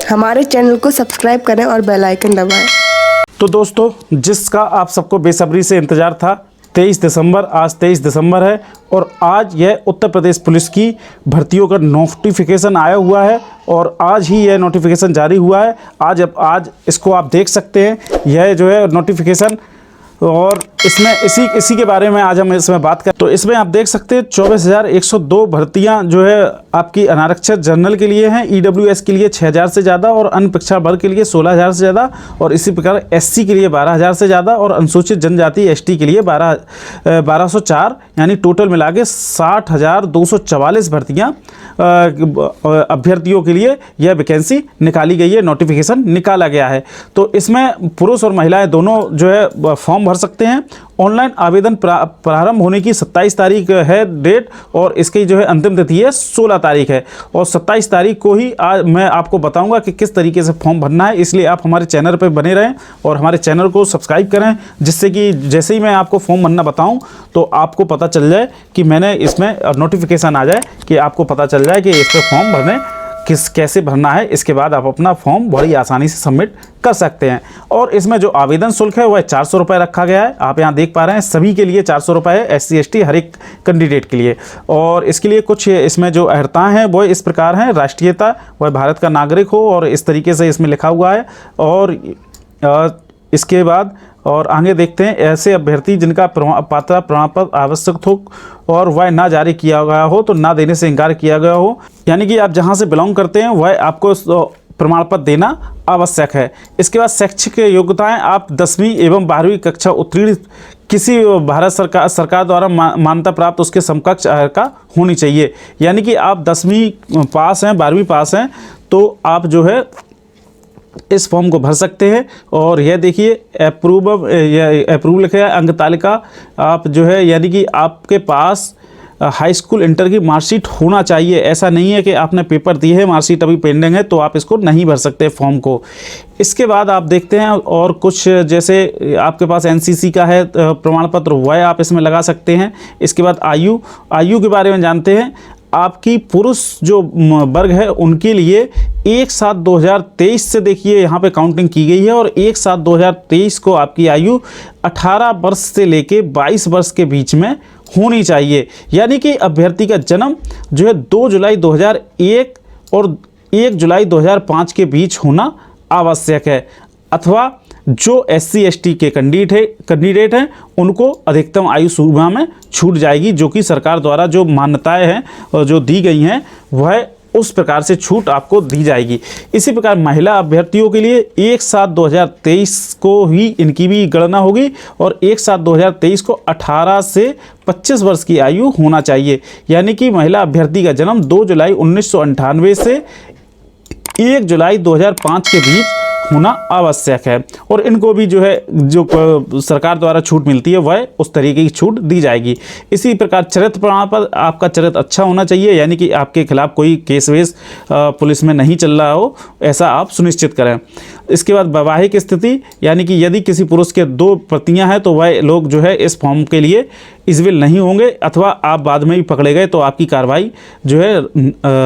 हमारे चैनल को सब्सक्राइब करें और बेल आइकन दबाएं। तो दोस्तों, जिसका आप सबको बेसब्री से इंतज़ार था, 23 दिसंबर, आज 23 दिसंबर है और आज यह उत्तर प्रदेश पुलिस की भर्तियों का नोटिफिकेशन आया हुआ है और आज ही यह नोटिफिकेशन जारी हुआ है। आज इसको आप देख सकते हैं, यह जो है नोटिफिकेशन, और इसमें इसी के बारे में आज हम इसमें बात करें। तो इसमें आप देख सकते हैं 24,102 भर्तियां जो है आपकी अनारक्षित जनरल के लिए हैं, EWS के लिए 6,000 से ज़्यादा और अन्य पिछड़ा वर्ग के लिए 16,000 से ज़्यादा, और इसी प्रकार SC के लिए 12,000 से ज़्यादा और अनुसूचित जनजाति ST के लिए 1204, यानी टोटल मिला के 60,244 भर्तियाँ अभ्यर्थियों के लिए यह वैकेंसी निकाली गई है, नोटिफिकेशन निकाला गया है। तो इसमें पुरुष और महिलाएं दोनों जो है फॉर्म भर सकते हैं। ऑनलाइन आवेदन प्रारंभ होने की 27 तारीख है डेट, और इसकी जो है अंतिम तिथि है 16 तारीख है, और 27 तारीख को ही आज मैं आपको बताऊंगा कि किस तरीके से फॉर्म भरना है। इसलिए आप हमारे चैनल पर बने रहें और हमारे चैनल को सब्सक्राइब करें, जिससे कि जैसे ही मैं आपको फॉर्म भरना बताऊं तो आपको पता चल जाए कि मैंने इसमें नोटिफिकेशन आ जाए कि आपको पता चल जाए कि इस पर फॉर्म भरने कैसे भरना है। इसके बाद आप अपना फॉर्म बड़ी आसानी से सबमिट कर सकते हैं। और इसमें जो आवेदन शुल्क है वह 400 रुपये रखा गया है। आप यहाँ देख पा रहे हैं, सभी के लिए 400 रुपये है, SC ST हर एक कैंडिडेट के लिए। और इसके लिए कुछ इसमें जो अर्हताएँ हैं वो इस प्रकार हैं: राष्ट्रीयता, वह भारत का नागरिक हो, और इस तरीके से इसमें लिखा हुआ है। और इसके बाद और आगे देखते हैं, ऐसे अभ्यर्थी जिनका पात्रता प्रमाण पत्र आवश्यक हो और वह ना जारी किया गया हो तो ना देने से इनकार किया गया हो, यानी कि आप जहां से बिलोंग करते हैं वह आपको प्रमाण पत्र देना आवश्यक है। इसके बाद शैक्षिक योग्यताएं, आप 10वीं एवं 12वीं कक्षा उत्तीर्ण किसी भारत सरकार द्वारा मान्यता प्राप्त उसके समकक्ष का होनी चाहिए, यानी कि आप 10वीं पास हैं, 12वीं पास हैं, तो आप जो है इस फॉर्म को भर सकते हैं। और यह देखिए अप्रूव लिखा है, अंक तालिका आप जो है, यानी कि आपके पास हाई स्कूल इंटर की मार्कशीट होना चाहिए। ऐसा नहीं है कि आपने पेपर दिए है, मार्कशीट अभी पेंडिंग है तो आप इसको नहीं भर सकते फॉर्म को। इसके बाद आप देखते हैं और कुछ, जैसे आपके पास NCC का है प्रमाण पत्र, वह आप इसमें लगा सकते हैं। इसके बाद आयु के बारे में जानते हैं। आपकी पुरुष जो वर्ग है उनके लिए 1/7/2023 से देखिए यहाँ पे काउंटिंग की गई है, और 1/7/2023 को आपकी आयु 18 वर्ष से लेके 22 वर्ष के बीच में होनी चाहिए, यानी कि अभ्यर्थी का जन्म जो है 2 जुलाई 2001 और 1 जुलाई 2005 के बीच होना आवश्यक है। अथवा जो SC ST के कैंडिडेट हैं उनको अधिकतम आयु सीमा में छूट जाएगी, जो कि सरकार द्वारा जो मान्यताएं हैं और जो दी गई हैं वह उस प्रकार से छूट आपको दी जाएगी। इसी प्रकार महिला अभ्यर्थियों के लिए 1/7/2023 को ही इनकी भी गणना होगी, और 1/7/2023 को 18 से 25 वर्ष की आयु होना चाहिए, यानी कि महिला अभ्यर्थी का जन्म 2 जुलाई 1998 से 1 जुलाई 2005 के बीच होना आवश्यक है। और इनको भी जो है जो सरकार द्वारा छूट मिलती है वह उस तरीके की छूट दी जाएगी। इसी प्रकार चरित्र प्रमाण पर आपका चरित्र अच्छा होना चाहिए, यानी कि आपके खिलाफ कोई केस वेस पुलिस में नहीं चल रहा हो, ऐसा आप सुनिश्चित करें। इसके बाद वैवाहिक स्थिति, यानी कि यदि किसी पुरुष के 2 पत्नियां हैं तो वह लोग जो है इस फॉर्म के लिए इलिजिबल नहीं होंगे, अथवा आप बाद में भी पकड़े गए तो आपकी कार्रवाई जो है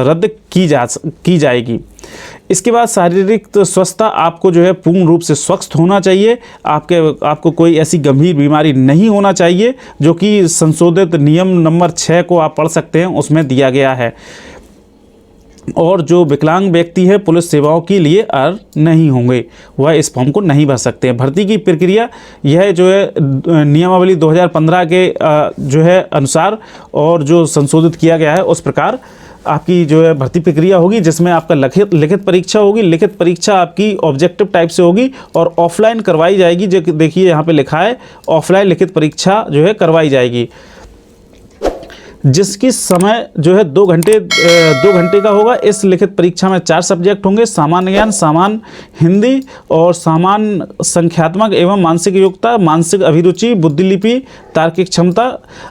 रद्द की जाएगी। इसके बाद शारीरिक स्वस्थता, आपको जो है पूर्ण रूप से स्वस्थ होना चाहिए। आपको कोई ऐसी गंभीर बीमारी नहीं होना चाहिए, जो कि संशोधित नियम नंबर 6 को आप पढ़ सकते हैं, उसमें दिया गया है। और जो विकलांग व्यक्ति है पुलिस सेवाओं के लिए अर्ह नहीं होंगे, वह इस फॉर्म को नहीं भर सकते हैं। भर्ती की प्रक्रिया यह जो है नियमावली 2015 के जो है अनुसार और जो संशोधित किया गया है उस प्रकार आपकी जो है भर्ती प्रक्रिया होगी, जिसमें आपका लिखित परीक्षा होगी। लिखित परीक्षा आपकी ऑब्जेक्टिव टाइप से होगी और ऑफलाइन करवाई जाएगी। जो देखिए यहाँ पे लिखा है, ऑफलाइन लिखित परीक्षा जो है करवाई जाएगी, जिसकी समय जो है 2 घंटे का होगा। इस लिखित परीक्षा में 4 सब्जेक्ट होंगे: सामान्य ज्ञान, सामान्य हिंदी और सामान्य संख्यात्मक एवं मानसिक योग्यता, मानसिक अभिरुचि, बुद्धिलिपि, तार्किक क्षमता।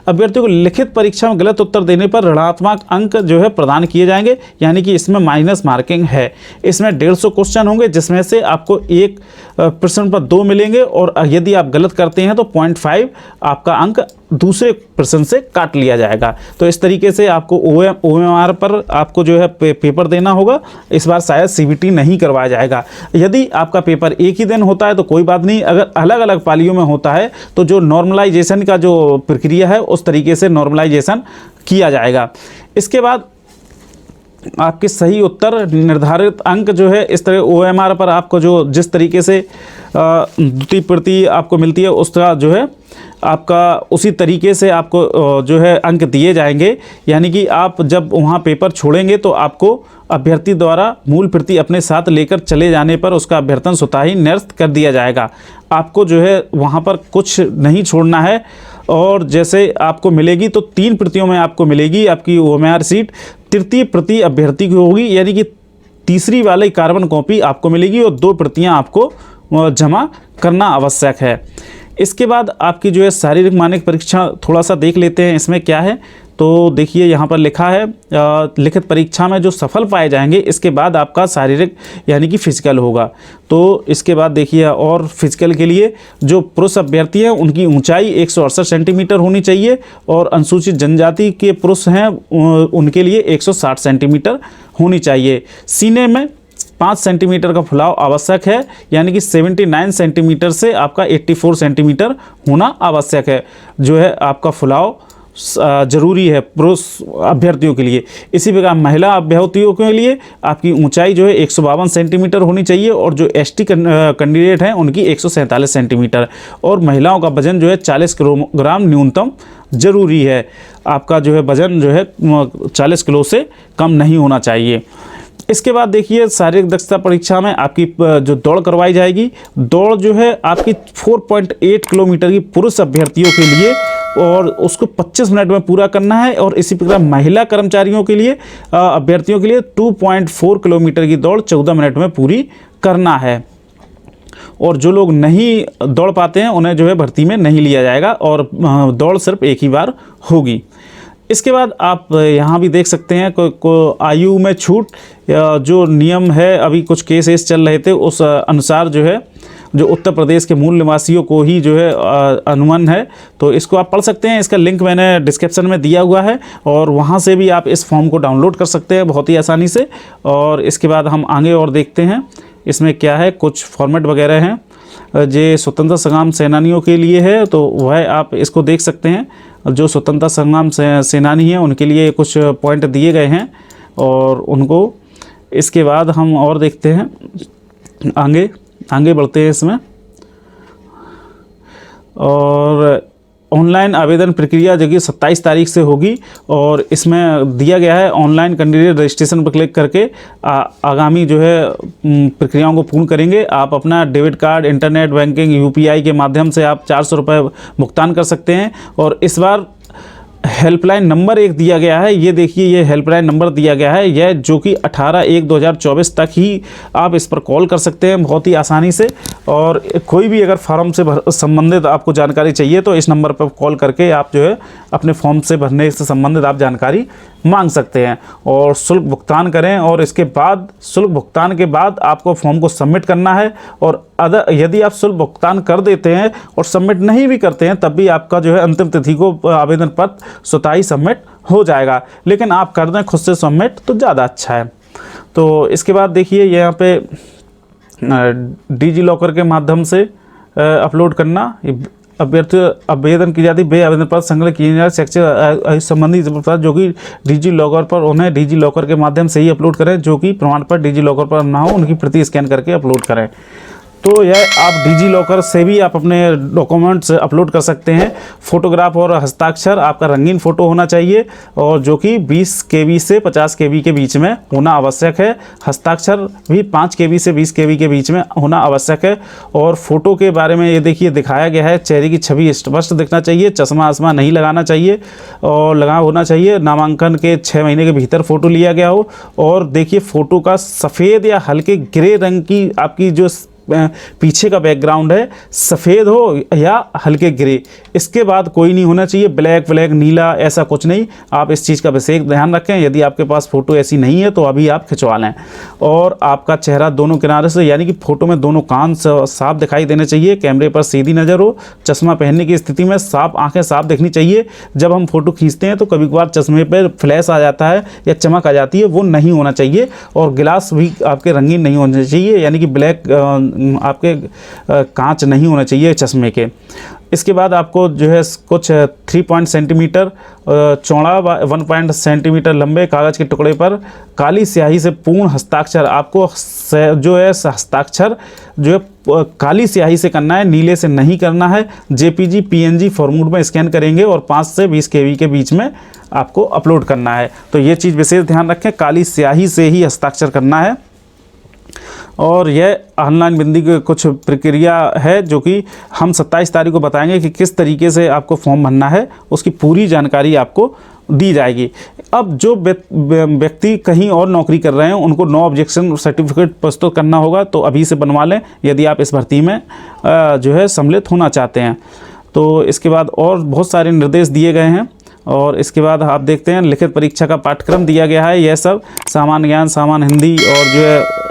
अभ्यर्थियों को लिखित परीक्षा में गलत उत्तर देने पर ऋणात्मक अंक जो है प्रदान किए जाएंगे, यानी कि इसमें माइनस मार्किंग है। इसमें 150 क्वेश्चन होंगे, जिसमें से आपको 1 प्रश्न पर 2 मिलेंगे, और यदि आप गलत करते हैं तो 0.5 आपका अंक दूसरे प्रश्न से काट लिया जाएगा। तो इस तरीके से आपको OMR पर आपको जो है पेपर देना होगा। इस बार शायद CBT नहीं करवाया जाएगा। यदि आपका पेपर एक ही दिन होता है तो कोई बात नहीं, अगर अलग अलग पालियों में होता है तो जो नॉर्मलाइजेशन का जो प्रक्रिया है उस तरीके से नॉर्मलाइजेशन किया जाएगा। इसके बाद आपके सही उत्तर निर्धारित अंक जो है इस तरह OMR पर आपको जो जिस तरीके से द्वितीय प्रति आपको मिलती है उसका जो है आपका उसी तरीके से आपको जो है अंक दिए जाएंगे। यानी कि आप जब वहाँ पेपर छोड़ेंगे तो आपको अभ्यर्थी द्वारा मूल प्रति अपने साथ लेकर चले जाने पर उसका अभ्यर्थन स्वतः ही निरस्त कर दिया जाएगा। आपको जो है वहाँ पर कुछ नहीं छोड़ना है। और जैसे आपको मिलेगी तो 3 प्रतियों में आपको मिलेगी आपकी OMR सीट, तृतीय प्रति अभ्यर्थी की होगी, यानी कि तीसरी वाली कार्बन कॉपी आपको मिलेगी और 2 प्रतियां आपको जमा करना आवश्यक है। इसके बाद आपकी जो है शारीरिक मानक परीक्षा थोड़ा सा देख लेते हैं इसमें क्या है। तो देखिए यहाँ पर लिखा है लिखित परीक्षा में जो सफल पाए जाएंगे इसके बाद आपका शारीरिक यानी कि फिजिकल होगा। तो इसके बाद देखिए और फिजिकल के लिए जो पुरुष अभ्यर्थी हैं उनकी ऊंचाई 168 सेंटीमीटर होनी चाहिए और अनुसूचित जनजाति के पुरुष हैं उनके लिए 160 सेंटीमीटर होनी चाहिए। सीने में 5 सेंटीमीटर का फुलाव आवश्यक है, यानी कि 79 सेंटीमीटर से आपका 84 सेंटीमीटर होना आवश्यक है जो है आपका फुलाव जरूरी है पुरुष अभ्यर्थियों के लिए। इसी प्रकार महिला अभ्यर्थियों के लिए आपकी ऊंचाई जो है 152 सेंटीमीटर होनी चाहिए और जो ST कैंडिडेट हैं उनकी 147 सेंटीमीटर और महिलाओं का वजन जो है 40 किलोग्राम न्यूनतम जरूरी है। आपका जो है वजन जो है 40 किलो से कम नहीं होना चाहिए। इसके बाद देखिए शारीरिक दक्षता परीक्षा में आपकी जो दौड़ करवाई जाएगी, दौड़ जो है आपकी 4.8 किलोमीटर की पुरुष अभ्यर्थियों के लिए और उसको 25 मिनट में पूरा करना है। और इसी प्रकार महिला कर्मचारियों के लिए अभ्यर्थियों के लिए 2.4 किलोमीटर की दौड़ 14 मिनट में पूरी करना है। और जो लोग नहीं दौड़ पाते हैं उन्हें जो है भर्ती में नहीं लिया जाएगा और दौड़ सिर्फ एक ही बार होगी। इसके बाद आप यहाँ भी देख सकते हैं को आयु में छूट जो नियम है, अभी कुछ केसेस चल रहे थे उस अनुसार जो है जो उत्तर प्रदेश के मूल निवासियों को ही जो है अनुमान है। तो इसको आप पढ़ सकते हैं, इसका लिंक मैंने डिस्क्रिप्शन में दिया हुआ है और वहाँ से भी आप इस फॉर्म को डाउनलोड कर सकते हैं बहुत ही आसानी से। और इसके बाद हम आगे और देखते हैं इसमें क्या है, कुछ फॉर्मेट वगैरह हैं जो स्वतंत्रता संग्राम सेनानियों के लिए है तो वह आप इसको देख सकते हैं। जो स्वतंत्रता संग्राम सेनानी हैं उनके लिए कुछ पॉइंट दिए गए हैं और उनको इसके बाद हम और देखते हैं, आगे बढ़ते हैं इसमें। और ऑनलाइन आवेदन प्रक्रिया जो कि 27 तारीख से होगी और इसमें दिया गया है ऑनलाइन कैंडिडेट रजिस्ट्रेशन पर क्लिक करके आगामी जो है प्रक्रियाओं को पूर्ण करेंगे। आप अपना debit card, internet banking, UPI के माध्यम से आप 400 रुपये भुगतान कर सकते हैं। और इस बार हेल्पलाइन नंबर एक दिया गया है, ये देखिए ये हेल्पलाइन नंबर दिया गया है, यह जो कि 18/1/2024 तक ही आप इस पर कॉल कर सकते हैं बहुत ही आसानी से। और कोई भी अगर फॉर्म से संबंधित आपको जानकारी चाहिए तो इस नंबर पर कॉल करके आप जो है अपने फॉर्म से भरने से संबंधित आप जानकारी मांग सकते हैं और शुल्क भुगतान करें। और इसके बाद शुल्क भुगतान के बाद आपको फॉर्म को सबमिट करना है। और यदि आप शुल्क भुगतान कर देते हैं और सबमिट नहीं भी करते हैं तब भी आपका जो है अंतिम तिथि को आवेदन पत्र स्वतः ही सबमिट हो जाएगा, लेकिन आप कर दें खुद से सबमिट तो ज़्यादा अच्छा है। तो इसके बाद देखिए यहाँ पे डिजी-लॉकर के माध्यम से अपलोड करना, अभ्यर्थी आवेदन की जाती वे आवेदन पत्र संकलित किए जाए शैक्षिक संबंधी जो कि डिजी-लॉकर पर उन्हें डिजी-लॉकर के माध्यम से ही अपलोड करें, जो कि प्रमाण पत्र डिजी-लॉकर पर ना हो उनकी प्रति स्कैन करके अपलोड करें। तो यह आप डिजी-लॉकर से भी आप अपने डॉक्यूमेंट्स अपलोड कर सकते हैं। फ़ोटोग्राफ और हस्ताक्षर आपका रंगीन फ़ोटो होना चाहिए और जो कि 20 KB से 50 KB के बीच में होना आवश्यक है। हस्ताक्षर भी 5 KB से 20 KB के बीच में होना आवश्यक है। और फ़ोटो के बारे में ये देखिए दिखाया गया है, चेहरे की छवि स्पष्ट दिखना चाहिए, चश्मा आसमा नहीं लगाना चाहिए और लगा होना चाहिए, नामांकन के 6 महीने के भीतर फ़ोटो लिया गया हो। और देखिए फ़ोटो का सफ़ेद या हल्के ग्रे रंग की आपकी जो पीछे का बैकग्राउंड है सफ़ेद हो या हल्के ग्रे, इसके बाद कोई नहीं होना चाहिए ब्लैक व्लैक नीला ऐसा कुछ नहीं। आप इस चीज़ का विशेष ध्यान रखें। यदि आपके पास फ़ोटो ऐसी नहीं है तो अभी आप खिंचवा लें। और आपका चेहरा दोनों किनारे से, यानी कि फ़ोटो में दोनों कान साफ दिखाई देने चाहिए, कैमरे पर सीधी नज़र हो, चश्मा पहनने की स्थिति में साफ आंखें साफ दिखनी चाहिए। जब हम फ़ोटो खींचते हैं तो कभी कभार चश्मे पर फ्लैश आ जाता है या चमक आ जाती है, वो नहीं होना चाहिए। और गिलास भी आपके रंगीन नहीं होने चाहिए, यानी कि ब्लैक आपके कांच नहीं होना चाहिए चश्मे के। इसके बाद आपको जो है कुछ 3 सेंटीमीटर चौड़ा 1 सेंटीमीटर लंबे कागज़ के टुकड़े पर काली स्याही से पूर्ण हस्ताक्षर, आपको जो है हस्ताक्षर जो है काली स्याही से करना है, नीले से नहीं करना है। जेपीजी पीएनजी फॉर्मेट में स्कैन करेंगे और 5 से 20 केबी के बीच में आपको अपलोड करना है। तो ये चीज़ विशेष ध्यान रखें, काली स्याही से ही हस्ताक्षर करना है। और यह ऑनलाइन बिंदी की कुछ प्रक्रिया है जो कि हम 27 तारीख को बताएंगे कि किस तरीके से आपको फॉर्म भरना है, उसकी पूरी जानकारी आपको दी जाएगी। अब जो व्यक्ति कहीं और नौकरी कर रहे हैं उनको नो ऑब्जेक्शन सर्टिफिकेट प्रस्तुत करना होगा, तो अभी से बनवा लें यदि आप इस भर्ती में जो है सम्मिलित होना चाहते हैं। तो इसके बाद और बहुत सारे निर्देश दिए गए हैं। और इसके बाद आप देखते हैं लिखित परीक्षा का पाठ्यक्रम दिया गया है। यह सब सामान्य ज्ञान, सामान्य हिंदी और जो है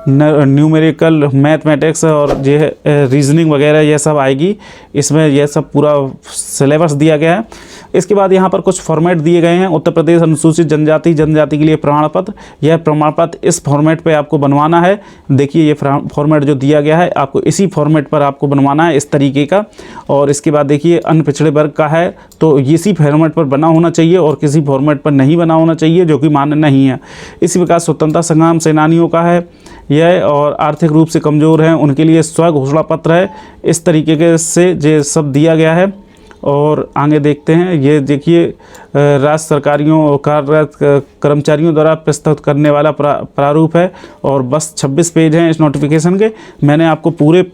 न्यूमेरिकल मैथमेटिक्स और जो है रीजनिंग वगैरह यह सब आएगी। इसमें यह सब पूरा सिलेबस दिया गया है। इसके बाद यहाँ पर कुछ फॉर्मेट दिए गए हैं। उत्तर प्रदेश अनुसूचित जनजाति के लिए प्रमाण पत्र, यह प्रमाण पत्र इस फॉर्मेट पे आपको बनवाना है। देखिए ये फॉर्मेट जो दिया गया है आपको इसी फॉर्मेट पर आपको बनवाना है, इस तरीके का। और इसके बाद देखिए अन्य पिछड़े वर्ग का है तो इसी फॉर्मेट पर बना होना चाहिए और किसी फॉर्मेट पर नहीं बना होना चाहिए जो कि मान्य नहीं है। इसी प्रकार स्वतंत्रता संग्राम सेनानियों का है यह, और आर्थिक रूप से कमज़ोर हैं उनके लिए स्व घोषणा पत्र है। इस तरीके से ये सब दिया गया है। और आगे देखते हैं, ये देखिए राज्य सरकारियों और कार्यरत कर्मचारियों द्वारा प्रस्तुत करने वाला प्रारूप है। और बस 26 पेज हैं इस नोटिफिकेशन के। मैंने आपको पूरे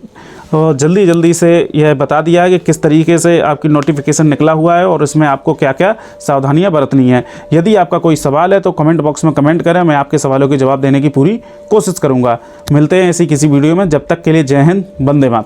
जल्दी से यह बता दिया है कि किस तरीके से आपकी नोटिफिकेशन निकला हुआ है और इसमें आपको क्या क्या सावधानियां बरतनी है। यदि आपका कोई सवाल है तो कमेंट बॉक्स में कमेंट करें, मैं आपके सवालों के जवाब देने की पूरी कोशिश करूंगा। मिलते हैं ऐसी किसी वीडियो में, जब तक के लिए जय हिंद, वंदे मातरम।